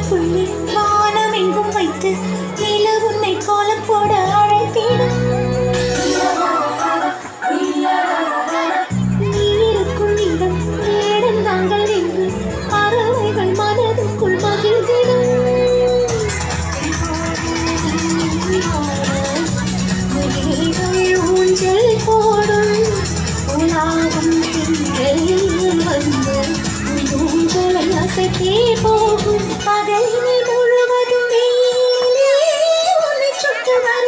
புள்ளி வானம் எங்கும் வைத்து நில உன்னை கோலம் போட அழைத்திடும். நீ இருக்கும் இடம் ஏடன் நாங்கள் என்று பறவைகள் மனதுக்குள் மகிழ்ந்திடும். ஊஞ்சல் போடும் உலாவும் திங்கள் வந்து ஊஞ்சலை அசைத்தே போகும். பகலில் முழுவதும் வெயிலே உன்னை சுற்றி வரும்.